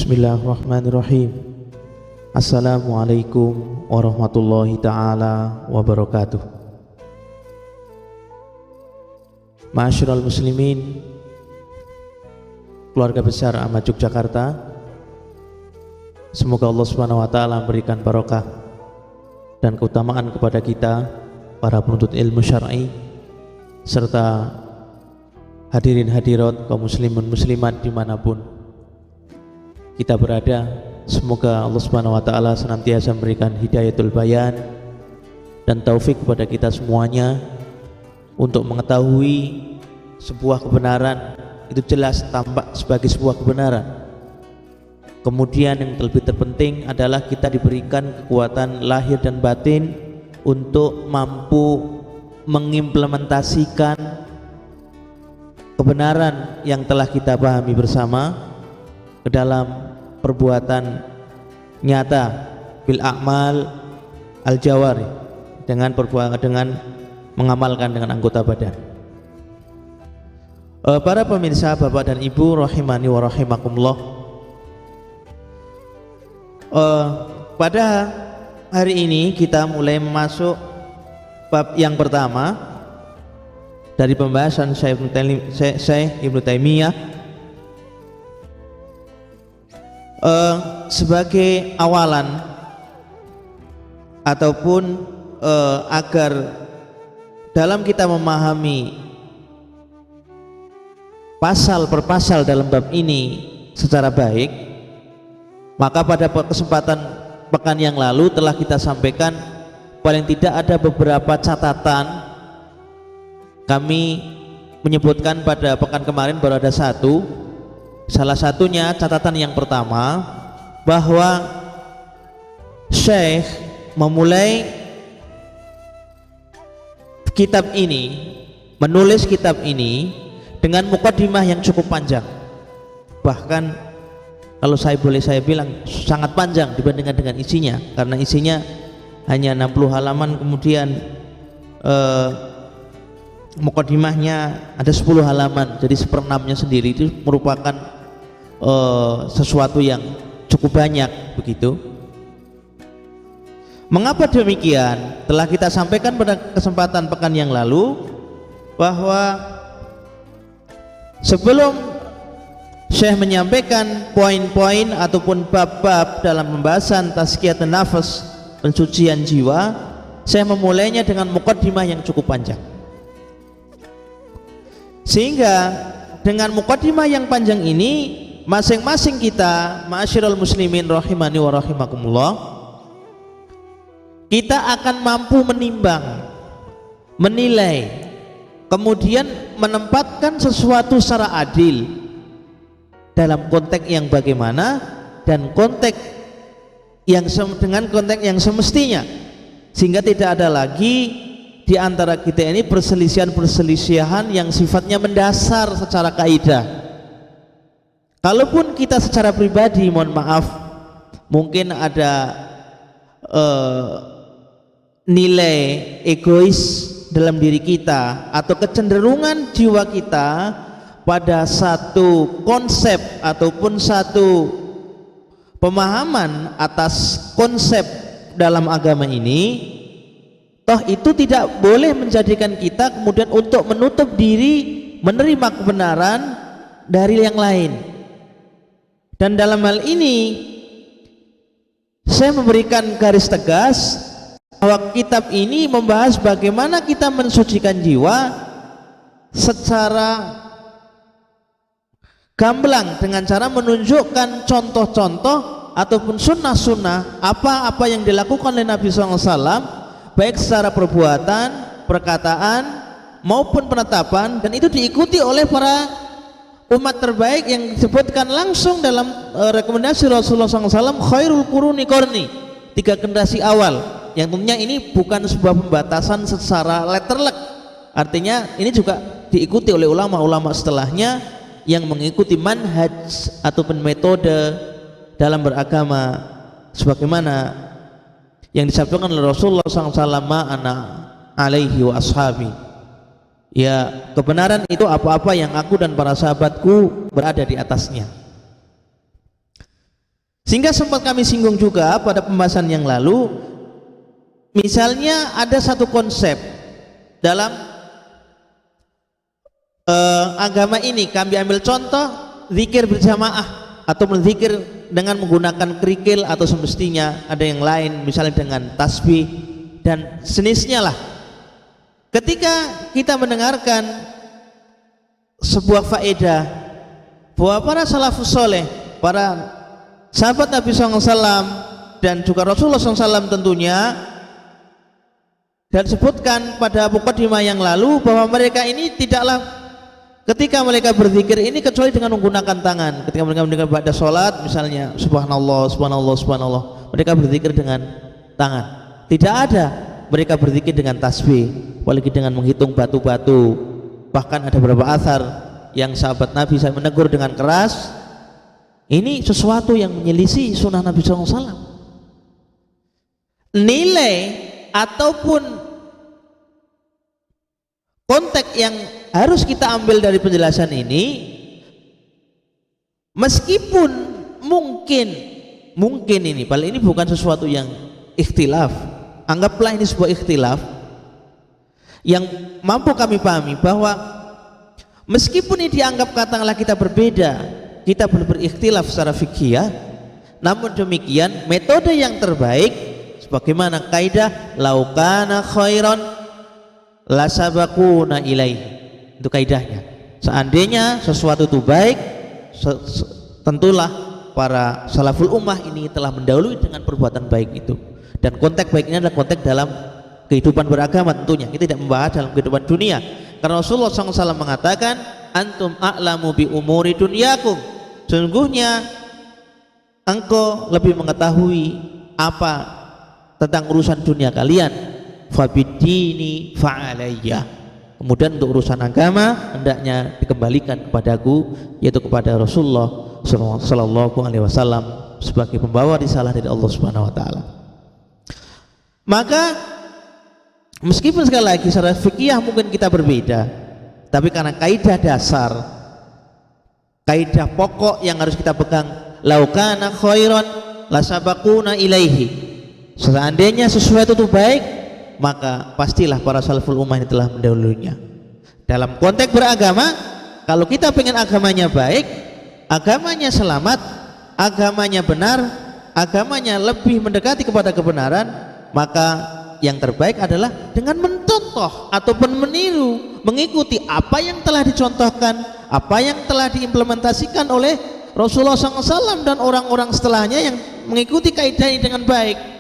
Bismillahirrahmanirrahim. Assalamualaikum warahmatullahi ta'ala wabarakatuh. Ma'asyiral muslimin, keluarga besar Ahmad Yogyakarta, semoga Allah Subhanahu wa taala memberikan barokah dan keutamaan kepada kita para penuntut ilmu syar'i serta hadirin hadirat kaum muslimin muslimat dimanapun kita berada. Semoga Allah Subhanahu wa taala senantiasa memberikan hidayatul bayan dan taufik kepada kita semuanya untuk mengetahui sebuah kebenaran itu jelas tampak sebagai sebuah kebenaran. Kemudian yang lebih terpenting adalah kita diberikan kekuatan lahir dan batin untuk mampu mengimplementasikan kebenaran yang telah kita pahami bersama ke dalam perbuatan nyata bil a'mal al jawari, dengan mengamalkan dengan anggota badan. Para pemirsa, Bapak dan Ibu rahimani wa rahimakumullah, pada hari ini kita mulai masuk bab yang pertama dari pembahasan Syekh Ibnu Taimiyah. Sebagai awalan ataupun agar dalam kita memahami pasal per pasal dalam bab ini secara baik, maka pada kesempatan pekan yang lalu telah kita sampaikan paling tidak ada beberapa catatan. Kami menyebutkan pada pekan kemarin baru ada satu. Salah satunya catatan yang pertama, bahwa Syekh memulai kitab ini, menulis kitab ini dengan muqaddimah yang cukup panjang. Bahkan kalau saya bilang sangat panjang dibandingkan dengan isinya, karena isinya hanya 60 halaman, kemudian muqaddimahnya ada 10 halaman, jadi seperenamnya sendiri itu merupakan sesuatu yang cukup banyak begitu. Mengapa demikian? Telah kita sampaikan pada kesempatan pekan yang lalu bahwa sebelum Syekh menyampaikan poin-poin ataupun bab-bab dalam pembahasan tazkiyatun nafas, pensucian jiwa, saya memulainya dengan muqaddimah yang cukup panjang. Sehingga dengan muqaddimah yang panjang ini, masing-masing kita, ma'asyiral muslimin rahimani wa rahimakumullah, kita akan mampu menimbang, menilai, kemudian menempatkan sesuatu secara adil dalam konteks yang bagaimana dan konteks yang dengan konteks yang semestinya, sehingga tidak ada lagi di antara kita ini perselisihan yang sifatnya mendasar secara kaidah. Kalaupun kita secara pribadi, mohon maaf, mungkin ada nilai egois dalam diri kita atau kecenderungan jiwa kita pada satu konsep ataupun satu pemahaman atas konsep dalam agama ini, toh itu tidak boleh menjadikan kita kemudian untuk menutup diri menerima kebenaran dari yang lain. Dan dalam hal ini saya memberikan garis tegas bahwa kitab ini membahas bagaimana kita mensucikan jiwa secara gamblang dengan cara menunjukkan contoh-contoh ataupun sunnah-sunnah apa-apa yang dilakukan oleh Nabi SAW, baik secara perbuatan, perkataan maupun penetapan, dan itu diikuti oleh para umat terbaik yang disebutkan langsung dalam rekomendasi Rasulullah SAW, khairul quruni qarni, 3 generasi awal, yang tentunya ini bukan sebuah pembatasan secara letterlek, artinya ini juga diikuti oleh ulama-ulama setelahnya yang mengikuti manhaj ataupun metode dalam beragama sebagaimana yang disabdakan oleh Rasulullah SAW, ma'ana alaihi wa ashabi, ya kebenaran itu apa-apa yang aku dan para sahabatku berada di atasnya. Sehingga sempat kami singgung juga pada pembahasan yang lalu, misalnya ada satu konsep dalam agama ini, kami ambil contoh zikir berjamaah atau berzikir dengan menggunakan kerikil atau semestinya ada yang lain, misalnya dengan tasbih dan sejenisnya lah. Ketika kita mendengarkan sebuah faedah bahwa para salafus soleh, para sahabat Nabi SAW dan juga Rasulullah SAW tentunya, dan sebutkan pada mukadimah yang lalu bahwa mereka ini tidaklah ketika mereka berzikir ini kecuali dengan menggunakan tangan. Ketika mereka mendengar pada sholat misalnya subhanallah, subhanallah, subhanallah, mereka berzikir dengan tangan. Tidak ada mereka berzikir dengan tasbih, apalagi dengan menghitung batu-batu. Bahkan ada beberapa athar yang sahabat Nabi saya menegur dengan keras, ini sesuatu yang menyelisih sunnah Nabi SAW. Nilai ataupun konteks yang harus kita ambil dari penjelasan ini, meskipun mungkin ini, paling ini bukan sesuatu yang ikhtilaf, anggaplah ini sebuah ikhtilaf yang mampu kami pahami bahwa meskipun ini dianggap katakanlah kita berbeda, kita berikhtilaf secara fikih, namun demikian metode yang terbaik sebagaimana kaidah laukana khairan lasabakuna ilaih, itu kaidahnya. Seandainya sesuatu itu baik, tentulah para salaful ummah ini telah mendahului dengan perbuatan baik itu. Dan konteks baik ini adalah konteks dalam kehidupan beragama tentunya. Kita tidak membahas dalam kehidupan dunia, karena Rasulullah SAW mengatakan antum a'lamu bi umuri dunyakum, sungguhnya engkau lebih mengetahui apa tentang urusan dunia kalian. Fabidini fa'alayya, kemudian untuk urusan agama hendaknya dikembalikan kepadaku, yaitu kepada Rasulullah sallallahu alaihi wasallam sebagai pembawa risalah dari Allah Subhanahu wa taala. Maka meskipun sekali lagi secara fikih mungkin kita berbeda, tapi karena kaidah dasar, kaidah pokok yang harus kita pegang, laukana khairan lasabaquna ilaihi, seandainya sesuatu itu baik, maka pastilah para salaful ummah ini telah mendahulunya. Dalam konteks beragama, kalau kita pengen agamanya baik, agamanya selamat, agamanya benar, agamanya lebih mendekati kepada kebenaran, maka yang terbaik adalah dengan mencontoh ataupun meniru, mengikuti apa yang telah dicontohkan, apa yang telah diimplementasikan oleh Rasulullah SAW dan orang-orang setelahnya yang mengikuti kaidah ini dengan baik.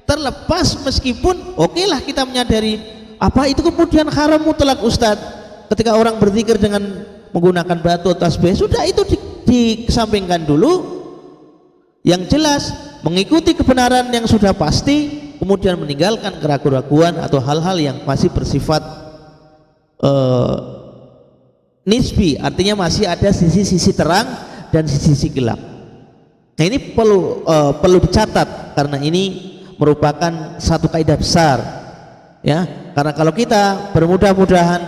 Terlepas meskipun okelah kita menyadari apa itu kemudian haram mutlak Ustadz, ketika orang berzikir dengan menggunakan batu atau tasbih, sudah itu dikesampingkan dulu. Yang jelas mengikuti kebenaran yang sudah pasti, kemudian meninggalkan keraguan-keraguan atau hal-hal yang masih bersifat nisbi, artinya masih ada sisi-sisi terang dan sisi-sisi gelap. Nah ini perlu dicatat, karena ini merupakan satu kaidah besar, ya. Karena kalau kita bermudah-mudahan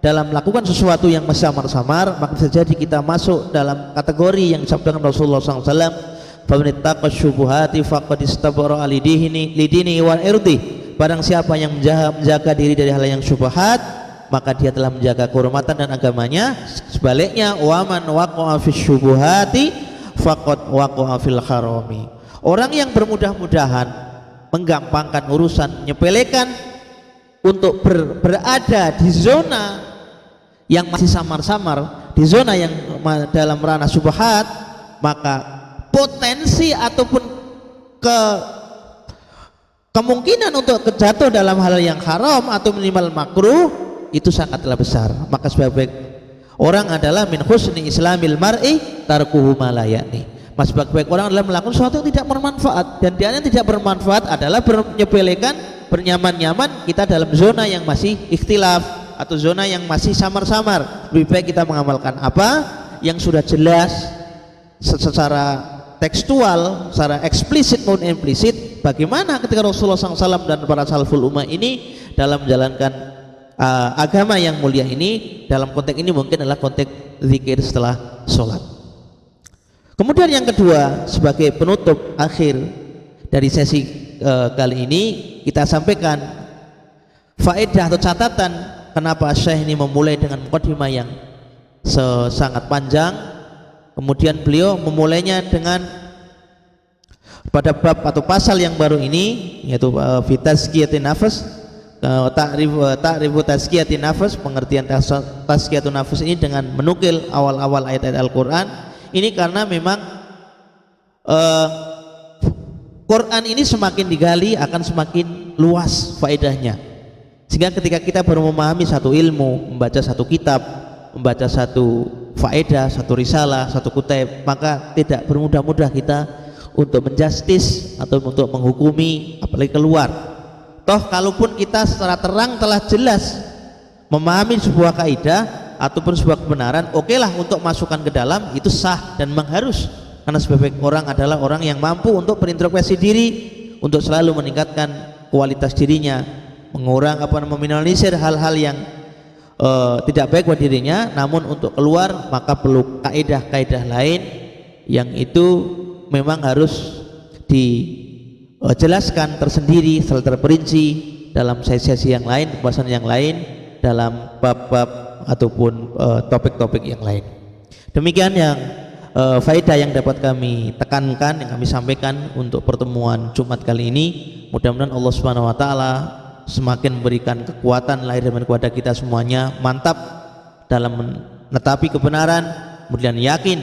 dalam melakukan sesuatu yang samar-samar, maka bisa jadi kita masuk dalam kategori yang disabdakan Rasulullah SAW, faman ittaqa syubuhati faqad istabara lidini wal irdi, barang siapa yang menjaga diri dari hal yang syubhat, maka dia telah menjaga kehormatan dan agamanya. Sebaliknya, waman waqa'a fi syubuhati faqad waqa'a fil harami, orang yang bermudah-mudahan menggampangkan urusan, menyepelekan untuk berada di zona yang masih samar-samar, di zona yang dalam ranah syubhat, maka potensi ataupun kemungkinan untuk jatuh dalam hal yang haram atau minimal makruh itu sangatlah besar. Maka sebaik-baik orang adalah min husni islamil mar'i tarkuhu ma la ya'ni. Mas baik-baik orang adalah melakukan sesuatu yang tidak bermanfaat, dan dia yang tidak bermanfaat adalah menyepelekan, bernyaman-nyaman kita dalam zona yang masih ikhtilaf atau zona yang masih samar-samar. Lebih baik kita mengamalkan apa yang sudah jelas secara tekstual, secara eksplisit maupun implisit, bagaimana ketika Rasulullah SAW dan para salaful ummah ini dalam menjalankan agama yang mulia ini. Dalam konteks ini mungkin adalah konteks zikir setelah sholat. Kemudian yang kedua, sebagai penutup akhir dari sesi kali ini, kita sampaikan faedah atau catatan kenapa Syekh ini memulai dengan mukadimah yang sangat panjang. Kemudian beliau memulainya dengan pada bab atau pasal yang baru ini, yaitu fi tazkiyatin nafas, ta'rifu tazkiyatin nafas, pengertian tazkiyatun nafas ini dengan menukil awal-awal ayat-ayat Al-Qur'an. Ini karena memang Quran ini semakin digali akan semakin luas faedahnya, sehingga ketika kita baru memahami satu ilmu, membaca satu kitab, membaca satu faedah, satu risalah, satu kutip, maka tidak bermudah-mudah kita untuk menjustis atau untuk menghukumi, apalagi keluar. Toh kalaupun kita secara terang telah jelas memahami sebuah kaidah ataupun sebuah kebenaran, okelah untuk masukkan ke dalam, itu sah dan memang harus, karena sebaik orang adalah orang yang mampu untuk berintrospeksi diri, untuk selalu meningkatkan kualitas dirinya, meminimalisir hal-hal yang tidak baik buat dirinya. Namun untuk keluar maka perlu kaidah-kaidah lain yang itu memang harus dijelaskan tersendiri secara terperinci dalam sesi-sesi yang lain, pembahasan yang lain, dalam bab-bab ataupun topik-topik yang lain. Demikian yang faedah yang dapat kami tekankan, yang kami sampaikan untuk pertemuan Jumat kali ini. Mudah-mudahan Allah Subhanahu wa taala semakin memberikan kekuatan lahir dan batin kepada kita semuanya, mantap dalam menetapi kebenaran, kemudian yakin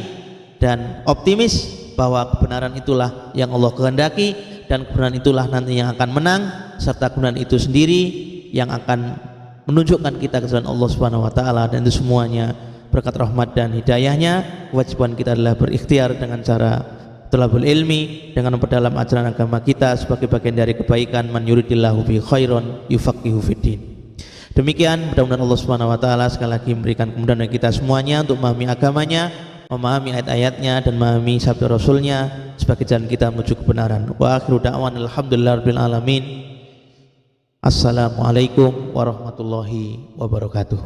dan optimis bahwa kebenaran itulah yang Allah kehendaki, dan kebenaran itulah nanti yang akan menang, serta kebenaran itu sendiri yang akan menunjukkan kita ke jalan Allah Subhanahu wa taala. Dan itu semuanya berkat rahmat dan hidayahnya. Kewajiban kita adalah berikhtiar dengan cara thalabul ilmi, dengan memperdalam ajaran agama kita sebagai bagian dari kebaikan. Man yuridillahu bi khairan yufaqihu fiddin. Demikian, mudah-mudahan Allah Subhanahu wa taala sekali lagi memberikan kemudahan bagi kita semuanya untuk memahami agamanya, memahami ayat-ayatnya, dan memahami sabda Rasulnya sebagai jalan kita menuju kebenaran. Wa akhiru da'wan alhamdulillahirabbil alamin. Assalamualaikum warahmatullahi wabarakatuh.